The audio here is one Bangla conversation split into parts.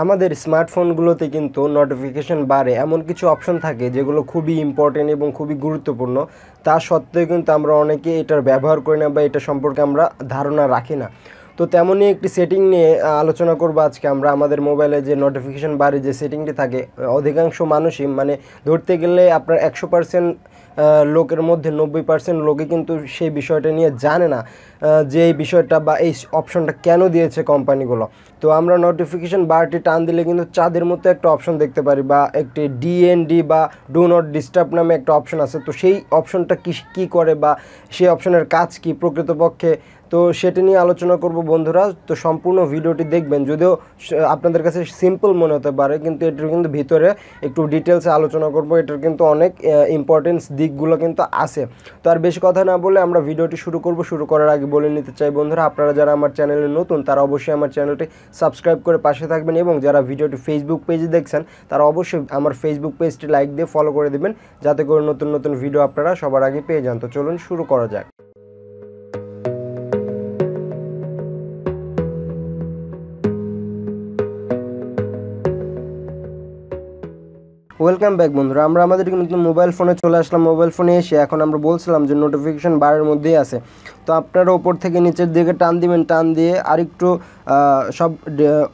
আমাদের স্মার্টফোনগুলোতে কিন্তু নোটিফিকেশন বারে এমন কিছু অপশন থাকে যেগুলো খুবই ইম্পর্টেন্ট এবং খুবই গুরুত্বপূর্ণ। তা সত্ত্বেও কিন্তু আমরা অনেকে এটার ব্যবহার করি না বা এটা সম্পর্কে আমরা ধারণা রাখি না। তো তেমনই একটি সেটিং নিয়ে আলোচনা করব আজকে আমরা। আমাদের মোবাইলে যে নোটিফিকেশন বারে যে সেটিংটি থাকে, অধিকাংশ মানুষই ধরতে গেলে আপনার 100% লোকের মধ্যে 90% লোকে কিন্তু সেই বিষয়টা নিয়ে জানে না যে এই বিষয়টা বা এই অপশনটা কেন দিয়েছে কোম্পানিগুলো। তো আমরা নোটিফিকেশন বারটি টান দিলে কিন্তু চাঁদের মতো একটা অপশন দেখতে পারি, বা একটি ডিএনডি বা ডু নট ডিস্টার্ব নামে একটা অপশন আছে। তো সেই অপশনটা কী করে বা সেই অপশনের কাজ কী প্রকৃতপক্ষে, তো সেটা নিয়ে আলোচনা করব বন্ধুরা। তো সম্পূর্ণ ভিডিওটি দেখবেন। যদিও আপনাদের কাছে সিম্পল মনে হতে পারে, কিন্তু এটার কিন্তু ভিতরে একটু ডিটেলসে আলোচনা করব। এটার কিন্তু অনেক ইম্পর্টেন্স দিকগুলো কিন্তু আছে। তো আর বেশি কথা না বলে আমরা ভিডিওটি শুরু করব। শুরু করার আগে বলে নিতে চাই বন্ধুরা, আপনারা যারা আমার চ্যানেলে নতুন তারা অবশ্যই আমার চ্যানেলটি সাবস্ক্রাইব করে পাশে থাকবেন, এবং যারা ভিডিওটি ফেসবুক পেজে দেখছেন তারা অবশ্যই আমার ফেসবুক পেজটি লাইক দিয়ে ফলো করে দেবেন, যাতে করে নতুন নতুন ভিডিও আপনারা সবার আগে পেয়ে যান। তো চলুন শুরু করা যাক। ওয়েলকাম ব্যাক বন্ধুরা, আমরা আমাদের কিন্তু মোবাইল ফোনে চলে আসলাম। মোবাইল ফোনে এসে এখন আমরা বলছিলাম যে নোটিফিকেশন বারের মধ্যেই আছে। তো আপনারা ওপর থেকে নিচের দিকে টান দিবেন, টান দিয়ে আরেকটু সব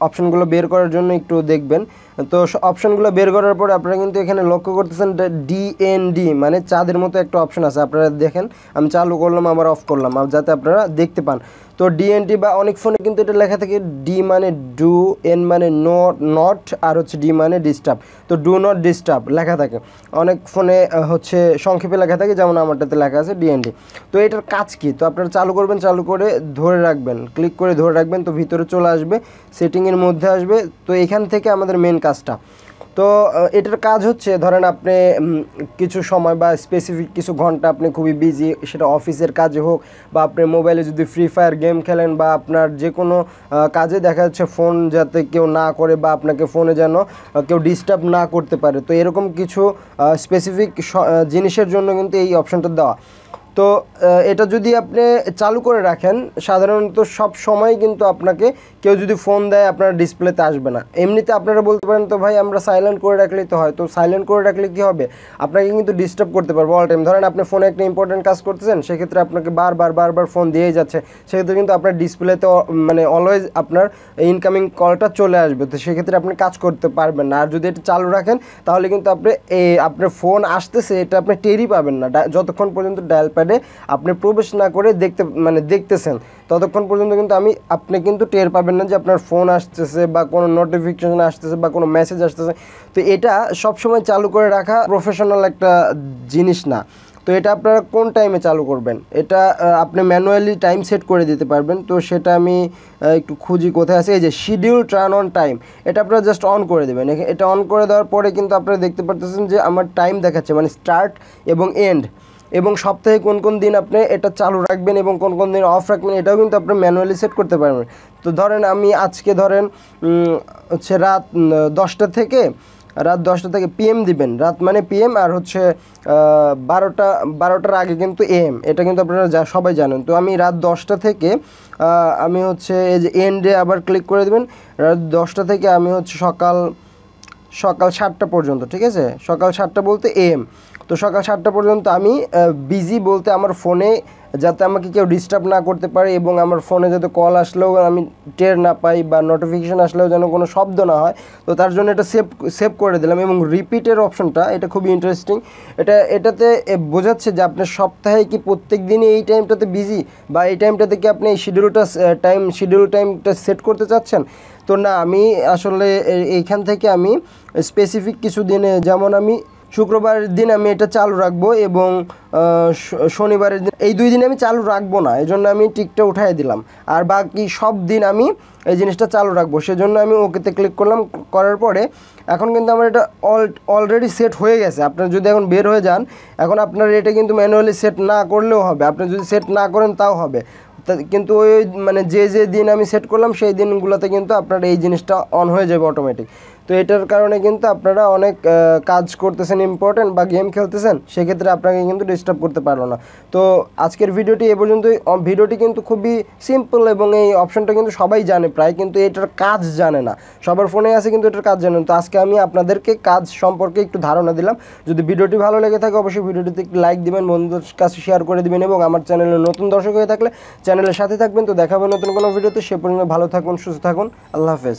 অপশনগুলো বের করার জন্য একটু দেখবেন। তো অপশনগুলো বের করার পরে আপনারা কিন্তু এখানে লক্ষ্য করতেছেন ডিএনডি মানে চাঁদের মতো একটা অপশন আছে। আপনারা দেখেন, আমি চালু করলাম আবার অফ করলাম যাতে আপনারা দেখতে পান। তো ডিএনডি বা অনেক ফোনে কিন্তু এটা লেখা থাকে ডি মানে ডু, এন মানে নট, আর হচ্ছে ডি মানে ডিস্টার্ব। তো ডু নট ডিস্টার্ব লেখা থাকে। অনেক ফোনে হচ্ছে সংক্ষেপে লেখা থাকে, যেমন আমারটাতে লেখা আছে ডিএনডি। তো এটার কাজ কি? তো আপনারা চালু করবেন, চালু করে ধরে রাখবেন, ক্লিক করে ধরে রাখবেন। তো ভিতরে চলে আসবে, সেটিংয়ের মধ্যে আসবে। তো এখান থেকে আমাদের মেন কাজটা। তো এটার কাজ হচ্ছে, ধরেন আপনি কিছু সময় বা স্পেসিফিক কিছু ঘন্টা আপনি খুবই বিজি, সেটা অফিসের কাজে হোক বা আপনি মোবাইলে যদি ফ্রি ফায়ার গেম খেলেন, বা আপনার যে কোনো কাজে দেখা যাচ্ছে ফোন যাতে কেউ না করে বা আপনাকে ফোনে যেন কেউ ডিস্টার্ব না করতে পারে। তো এরকম কিছু স্পেসিফিক জিনিসের জন্য কিন্তু এই অপশনটা দেওয়া। তো এটা যদি আপনি চালু করে রাখেন, সাধারণত সব সময় কিন্তু আপনাকে কেউ যদি ফোন দেয় আপনার ডিসপ্লেতে আসবে না। এমনিতে আপনারা বলতে পারেন তো ভাই আমরা সাইলেন্ট করে রাখলেই তো হয়। তো সাইলেন্ট করে রাখলে কী হবে, আপনাকে কিন্তু ডিস্টার্ব করতে পারবো অল টাইম। ধরেন আপনি ফোনে একটা ইম্পর্টেন্ট কাজ করতেছেন, সেক্ষেত্রে আপনাকে বারবার ফোন দিয়েই যাচ্ছে, সেক্ষেত্রে কিন্তু আপনার ডিসপ্লেতে অলওয়েজ আপনার ইনকামিং কলটা চলে আসবে। তো সেক্ষেত্রে আপনি কাজ করতে পারবেন না। আর যদি এটা চালু রাখেন তাহলে কিন্তু আপনার ফোন আসতেছে এটা আপনি টেরই পাবেন না, যতক্ষণ পর্যন্ত ডায়াল প্যাডে আপনি প্রবেশ না করে দেখতেছেন ততক্ষণ পর্যন্ত কিন্তু আপনি কিন্তু টের পাবেন না যে আপনার ফোন আসতেছে বা কোনো নোটিফিকেশন আসতেছে বা কোনো মেসেজ আসতেছে। তো এটা সবসময় চালু করে রাখা প্রফেশনাল একটা জিনিস না। তো এটা আপনারা কোন টাইমে চালু করবেন, এটা আপনি ম্যানুয়ালি টাইম সেট করে দিতে পারবেন। তো সেটা আমি একটু খুঁজি কোথায় আছে। এই যে শিডিউল টার্ন অন টাইম, এটা আপনারা জাস্ট অন করে দেবেন। এটা অন করে দেওয়ার পরে কিন্তু আপনারা দেখতে পারতেছেন যে আমার টাইম দেখাচ্ছে, মানে স্টার্ট এবং এন্ড, এবং সপ্তাহে কোন কোন দিন আপনি এটা চালু রাখবেন এবং কোন কোন দিন অফ রাখবেন, এটাও কিন্তু আপনি ম্যানুয়ালি সেট করতে পারবেন। তো ধরেন আমি আজকে হচ্ছে রাত 10টা থেকে পিএম দিবেন। রাত মানে পিএম, আর হচ্ছে 12টার আগে কিন্তু এএম, এটা কিন্তু আপনারা সবাই জানেন। তো আমি রাত 10টা থেকে আমি হচ্ছে এই যে এন্ডে আবার ক্লিক করে দেবেন। রাত 10টা থেকে আমি হচ্ছে সকাল 7টা পর্যন্ত, ঠিক আছে, সকাল 7টা বলতে এএম। তো সকাল 7টা পর্যন্ত আমি বিজি বলতে আমার ফোনে যাতে আমাকে কেউ ডিস্টার্ব না করতে পারে, এবং আমার ফোনে যাতে কল আসলেও আমি টের না পাই বা নোটিফিকেশান আসলেও যেন কোনো শব্দ না হয়। তো তার জন্য এটা সেভ করে দিলাম। এবং রিপিটের অপশনটা, এটা খুবই ইন্টারেস্টিং। এটাতে বোঝাচ্ছে যে আপনার সপ্তাহে কি প্রত্যেক দিনই এই টাইমটাতে বিজি, বা এই টাইমটাতে কি আপনি এই শিডিউল টাইমটা সেট করতে চাচ্ছেন। তো না, আমি আসলে এইখান থেকে আমি স্পেসিফিক কিছু দিনে, যেমন আমি শুক্রবারের দিন আমি এটা চালু রাখবো, এবং শনিবারের দিন, এই 2 দিন আমি চালু রাখবো না, এই জন্য আমি টিকটা উঠাই দিলাম। আর বাকি সব দিন আমি এই জিনিসটা চালু রাখবো, সেজন্য আমি ওকেতে ক্লিক করলাম। করার পরে এখন কিন্তু আমার এটা অলরেডি সেট হয়ে গেছে। আপনারা যদি এখন বের হয়ে যান, এখন আপনার এটা কিন্তু ম্যানুয়ালি সেট না করলেও হবে, আপনি যদি সেট না করেন তাও হবে। কিন্তু যে দিন আমি সেট করলাম সেই দিনগুলোতে কিন্তু আপনার এই জিনিসটা অন হয়ে যাবে অটোমেটিক। তো তো এটার কারণে কিন্তু আপনারা অনেক কাজ করতেছেন ইম্পর্টেন্ট বা গেম খেলতেছেন, সেক্ষেত্রে আপনাকে কিন্তু ডিস্টার্ব করতে পারলো না। তো আজকের ভিডিওটি এ পর্যন্তই। ভিডিওটি কিন্তু খুবই সিম্পল এবং এই অপশনটা কিন্তু সবাই জানে প্রায়, কিন্তু এটার কাজ জানে না, সবার ফোনে আছে কিন্তু এটার কাজ জানে না। তো আজকে আমি আপনাদেরকে কাজ সম্পর্কে একটু ধারণা দিলাম। যদি ভিডিওটি ভালো লেগে থাকে অবশ্যই ভিডিওটিতে একটু লাইক দিবেন, বন্ধুদের কাছে শেয়ার করে দিবেন এবং আমার চ্যানেলে নতুন দর্শক হয়ে থাকলে চ্যানেলের সাথে থাকবেন। তো দেখাবেন নতুন কোনো ভিডিওতে, সে পর্যন্ত ভালো থাকুন, সুস্থ থাকুন, আল্লাহ হাফেজ।